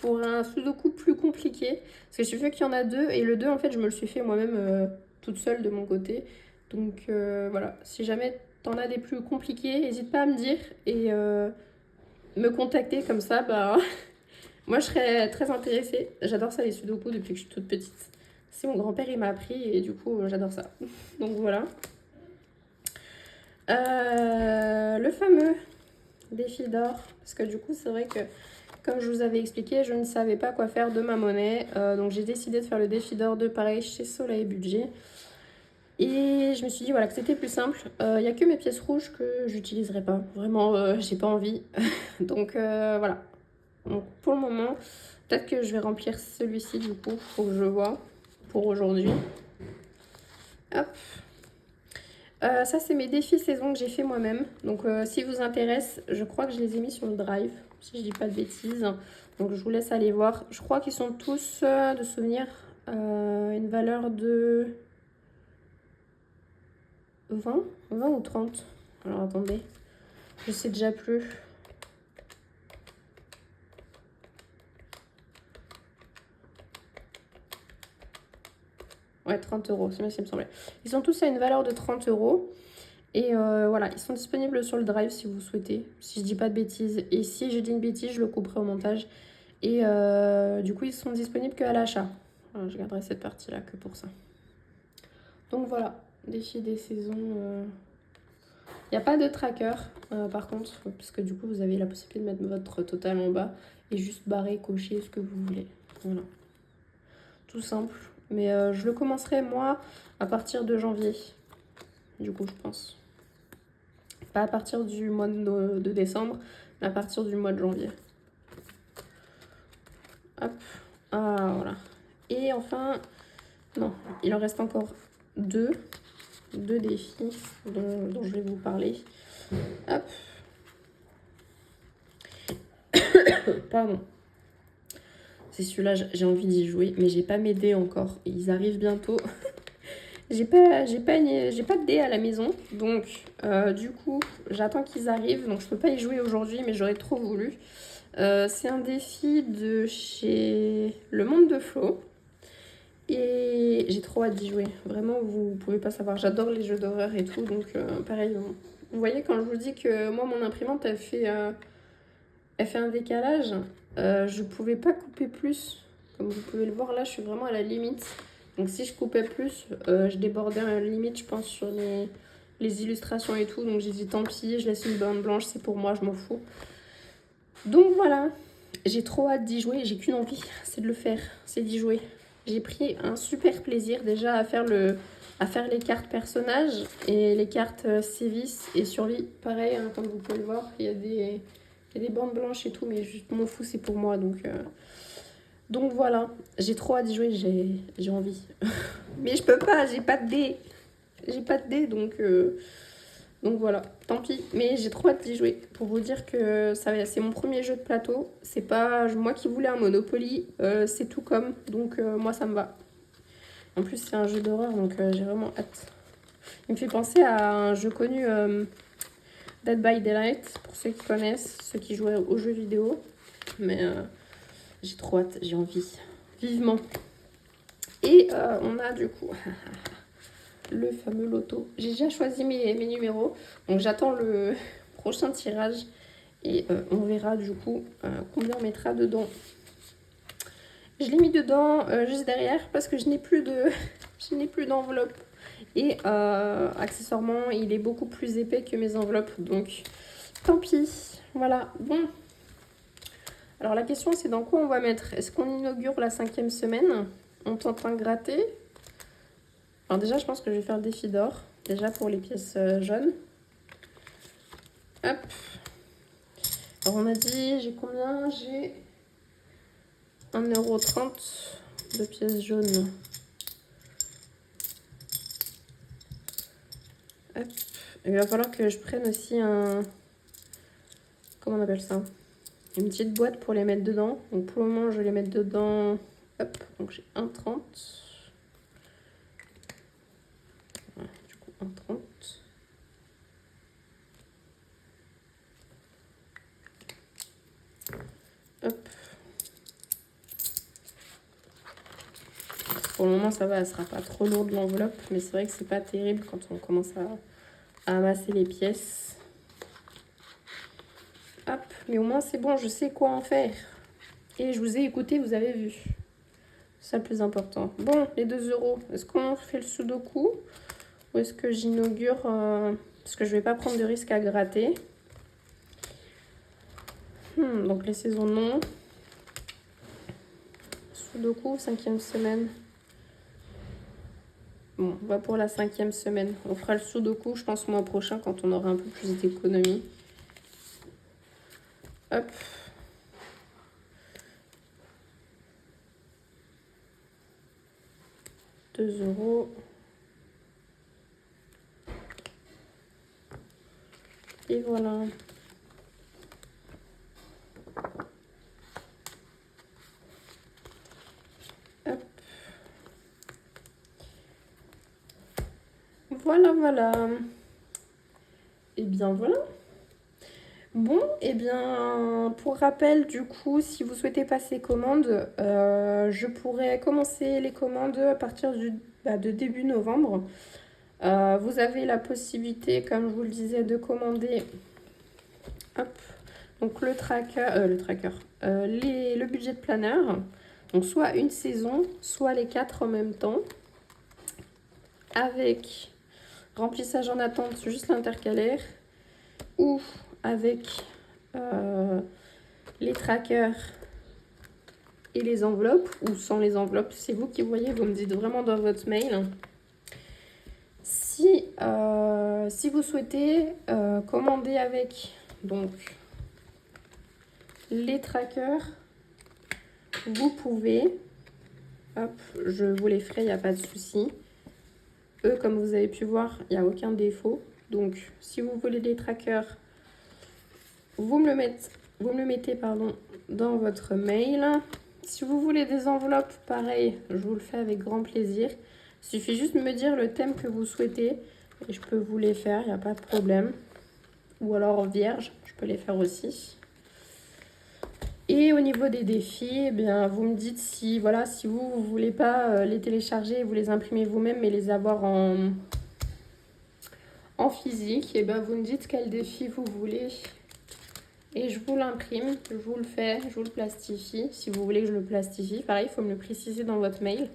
Speaker 1: pour un Sudoku plus compliqué? Parce que je suis fait qu'il y en a 2 et le 2 en fait je me le suis fait moi-même toute seule de mon côté. Donc voilà, si jamais t'en as des plus compliqués, n'hésite pas à me dire et me contacter comme ça. Bah, moi je serais très intéressée. J'adore ça les Sudoku depuis que je suis toute petite. C'est mon grand-père il m'a appris et du coup j'adore ça. Donc voilà. Le fameux défi d'or, parce que du coup c'est vrai que comme je vous avais expliqué, je ne savais pas quoi faire de ma monnaie, donc j'ai décidé de faire le défi d'or de pareil chez Soleil Budget. Et je me suis dit voilà que c'était plus simple. Il n'y a que mes pièces rouges que j'utiliserai pas. Vraiment, j'ai pas envie. Donc voilà. Donc pour le moment, peut-être que je vais remplir celui-ci du coup, faut que je vois pour aujourd'hui. Hop. Ça c'est mes défis saison que j'ai fait moi-même. Donc si vous intéresse, je crois que je les ai mis sur le drive, si je dis pas de bêtises. Donc je vous laisse aller voir. Je crois qu'ils sont tous de souvenir une valeur de 20 ou 30. Alors attendez, je sais déjà plus. Ouais, 30 €, c'est bien ce qui me semblait. Ils sont tous à une valeur de 30 €. Et voilà, ils sont disponibles sur le drive si vous souhaitez, si je dis pas de bêtises. Et si je dis une bêtise, je le couperai au montage. Et du coup, ils sont disponibles qu'à l'achat. Voilà, je garderai cette partie-là que pour ça. Donc voilà, défi des saisons. Il n'y a pas de tracker, par contre, parce que du coup, vous avez la possibilité de mettre votre total en bas et juste barrer, cocher ce que vous voulez. Voilà. Tout simple. Mais je le commencerai, moi, à partir de janvier. Du coup, je pense. Pas à partir du mois de décembre, mais à partir du mois de janvier. Hop. Ah, voilà. Et enfin, non, il en reste encore deux défis dont je vais vous parler. Hop. Pardon. C'est celui-là, j'ai envie d'y jouer, mais j'ai pas mes dés encore. Ils arrivent bientôt. J'ai pas de dés à la maison, donc du coup, j'attends qu'ils arrivent. Donc je peux pas y jouer aujourd'hui, mais j'aurais trop voulu. C'est un défi de chez Le Monde de Flo. Et j'ai trop hâte d'y jouer. Vraiment, vous pouvez pas savoir. J'adore les jeux d'horreur et tout. Donc pareil, vous voyez quand je vous dis que moi, mon imprimante, elle fait un décalage. Je pouvais pas couper plus. Comme vous pouvez le voir là, je suis vraiment à la limite. Donc si je coupais plus, je débordais à la limite, je pense, sur les illustrations et tout. Donc j'ai dit tant pis, je laisse une bande blanche, c'est pour moi, je m'en fous. Donc voilà, j'ai trop hâte d'y jouer. J'ai qu'une envie, c'est de le faire, c'est d'y jouer. J'ai pris un super plaisir déjà à faire les cartes personnages et les cartes Sévices et Survie. Pareil, hein, comme vous pouvez le voir, il y a des bandes blanches et tout, mais je m'en fous, c'est pour moi. Donc voilà, j'ai trop hâte d'y jouer, j'ai envie. Mais je peux pas, j'ai pas de dés. J'ai pas de dés, donc voilà, tant pis. Mais j'ai trop hâte d'y jouer. Pour vous dire que c'est mon premier jeu de plateau. C'est pas moi qui voulais un Monopoly, c'est tout comme. Donc moi ça me va. En plus c'est un jeu d'horreur, donc j'ai vraiment hâte. Il me fait penser à un jeu connu, Dead by Daylight, pour ceux qui connaissent, ceux qui jouent aux jeux vidéo. Mais j'ai trop hâte, j'ai envie. Vivement. Et on a du coup le fameux loto. J'ai déjà choisi mes numéros. Donc j'attends le prochain tirage. Et on verra du coup combien on mettra dedans. Je l'ai mis dedans juste derrière parce que je n'ai plus d'enveloppe. Et accessoirement, il est beaucoup plus épais que mes enveloppes. Donc tant pis. Voilà. Bon. Alors la question c'est dans quoi on va mettre. Est-ce qu'on inaugure la 5e semaine? On tente un gratter. Alors déjà je pense que je vais faire le défi d'or. Déjà pour les pièces jaunes. Hop. Alors on a dit, j'ai combien? J'ai 1,30 € de pièces jaunes. Hop. Il va falloir que je prenne aussi comment on appelle ça? Une petite boîte pour les mettre dedans. Donc pour le moment je vais les mettre dedans. Hop. Donc j'ai 1,30 €. Voilà, du coup 1,30 €. Hop. Pour le moment, ça va, elle sera pas trop lourde l'enveloppe, mais c'est vrai que c'est pas terrible quand on commence à amasser les pièces. Hop, mais au moins c'est bon, je sais quoi en faire. Et je vous ai écouté, vous avez vu. C'est ça le plus important. Bon, les 2 €, est-ce qu'on fait le sudoku ou est-ce que j'inaugure parce que je vais pas prendre de risque à gratter. Donc les saisons non. Sudoku, 5e semaine. Bon, on va pour la 5e semaine. On fera le sudoku, je pense, mois prochain, quand on aura un peu plus d'économie. Hop. 2 €. Et voilà. Hop. Voilà, voilà. Et bien voilà. Bon, et bien pour rappel, du coup, si vous souhaitez passer commande, je pourrais commencer les commandes à partir de début novembre. Vous avez la possibilité, comme je vous le disais, de commander hop, donc le budget de planeur. Donc soit une saison, soit les 4 en même temps, avec remplissage en attente, juste l'intercalaire, ou avec les trackers et les enveloppes, ou sans les enveloppes, c'est vous qui voyez, vous me dites vraiment dans votre mail. Si vous souhaitez commander avec donc les trackers, vous pouvez, hop, je vous les ferai, il n'y a pas de souci. Eux, comme vous avez pu voir, il n'y a aucun défaut. Donc, si vous voulez des trackers, vous me le mettez dans votre mail. Si vous voulez des enveloppes, pareil, je vous le fais avec grand plaisir. Il suffit juste de me dire le thème que vous souhaitez et je peux vous les faire, il n'y a pas de problème. Ou alors vierge, je peux les faire aussi. Et au niveau des défis, eh bien, vous me dites si vous ne voulez pas les télécharger et vous les imprimez vous-même mais les avoir en physique, et bien vous me dites quel défi vous voulez. Et je vous l'imprime, je vous le fais, je vous le plastifie. Si vous voulez que je le plastifie, pareil, il faut me le préciser dans votre mail.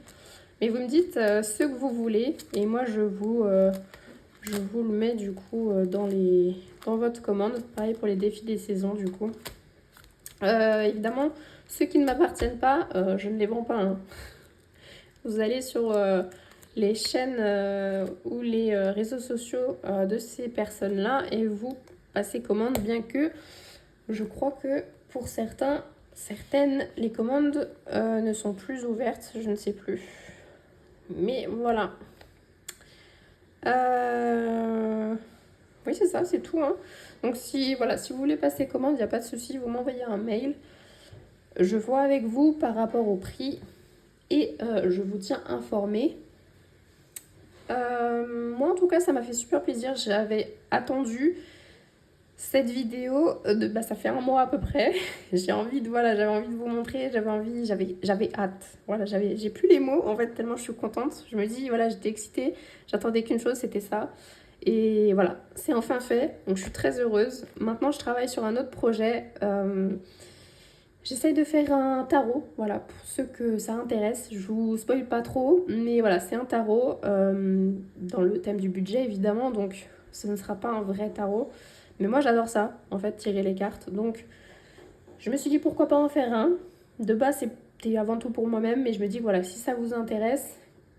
Speaker 1: Mais vous me dites ce que vous voulez et moi je vous le mets du coup dans votre commande. Pareil pour les défis des saisons du coup. Évidemment, ceux qui ne m'appartiennent pas, je ne les vends pas. Hein. Vous allez sur les chaînes ou les réseaux sociaux de ces personnes-là et vous passez commande, bien que je crois que pour certaines, les commandes ne sont plus ouvertes, je ne sais plus. Mais voilà. Oui, c'est ça, c'est tout. Hein. Donc si vous voulez passer commande, il n'y a pas de souci, vous m'envoyez un mail. Je vois avec vous par rapport au prix et je vous tiens informé. Moi, en tout cas, ça m'a fait super plaisir. J'avais attendu cette vidéo, ça fait un mois à peu près. J'avais envie de vous montrer, j'avais hâte. Voilà, j'ai plus les mots en fait tellement je suis contente. Je me dis voilà, j'étais excitée, j'attendais qu'une chose, c'était ça. Et voilà, c'est enfin fait. Donc je suis très heureuse. Maintenant, je travaille sur un autre projet. J'essaye de faire un tarot, voilà, pour ceux que ça intéresse. Je vous spoil pas trop, mais voilà, c'est un tarot dans le thème du budget évidemment, donc ce ne sera pas un vrai tarot. Mais moi j'adore ça, en fait, tirer les cartes. Donc je me suis dit pourquoi pas en faire un. De base c'était avant tout pour moi-même, mais je me dis voilà, si ça vous intéresse,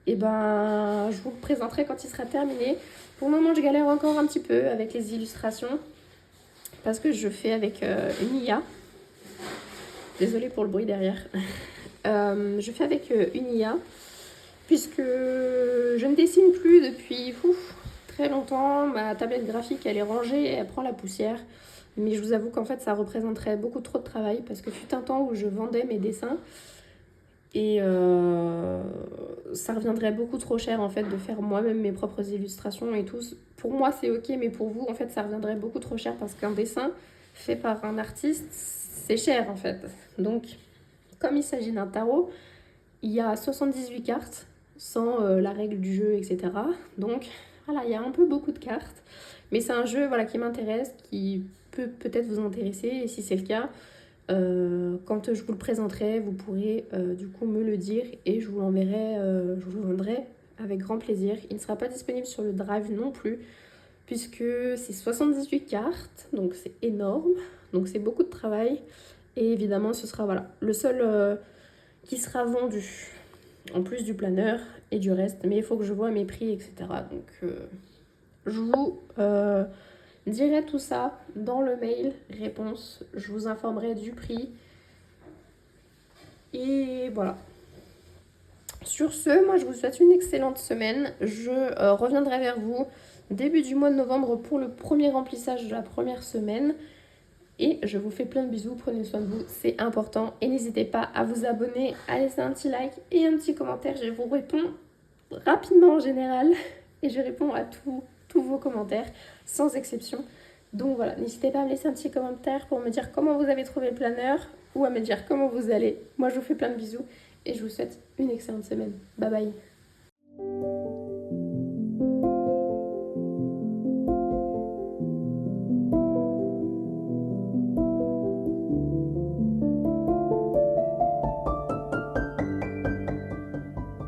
Speaker 1: et ben je vous le présenterai quand il sera terminé. Pour le moment je galère encore un petit peu avec les illustrations, parce que je fais avec une IA. Désolée pour le bruit derrière. Je fais avec une IA, puisque je ne dessine plus depuis très longtemps. Ma tablette graphique, elle est rangée et elle prend la poussière. Mais je vous avoue qu'en fait, ça représenterait beaucoup trop de travail, parce que fut un temps où je vendais mes dessins. Et ça reviendrait beaucoup trop cher, en fait, de faire moi-même mes propres illustrations et tout. Pour moi, c'est ok, mais pour vous, en fait, ça reviendrait beaucoup trop cher, parce qu'un dessin fait par un artiste, c'est cher, en fait. Donc, comme il s'agit d'un tarot, il y a 78 cartes, sans la règle du jeu, etc. Donc, voilà, il y a un peu beaucoup de cartes. Mais c'est un jeu qui m'intéresse, qui peut peut-être vous intéresser. Et si c'est le cas, quand je vous le présenterai, vous pourrez du coup me le dire et je vous l'enverrai, je vous le vendrai avec grand plaisir. Il ne sera pas disponible sur le Drive non plus, puisque c'est 78 cartes, donc c'est énorme, donc c'est beaucoup de travail. Et évidemment, ce sera le seul qui sera vendu, en plus du planeur et du reste. Mais il faut que je vois mes prix, etc. Donc, je vous dirai tout ça dans le mail réponse. Je vous informerai du prix. Et voilà. Sur ce, moi je vous souhaite une excellente semaine. Je reviendrai vers vous début du mois de novembre pour le premier remplissage de la première semaine. Et je vous fais plein de bisous, prenez soin de vous, c'est important. Et n'hésitez pas à vous abonner, à laisser un petit like et un petit commentaire. Je vous réponds rapidement en général et je réponds à tous vos commentaires sans exception. Donc voilà, n'hésitez pas à me laisser un petit commentaire pour me dire comment vous avez trouvé le planeur ou à me dire comment vous allez. Moi je vous fais plein de bisous et je vous souhaite une excellente semaine. Bye bye.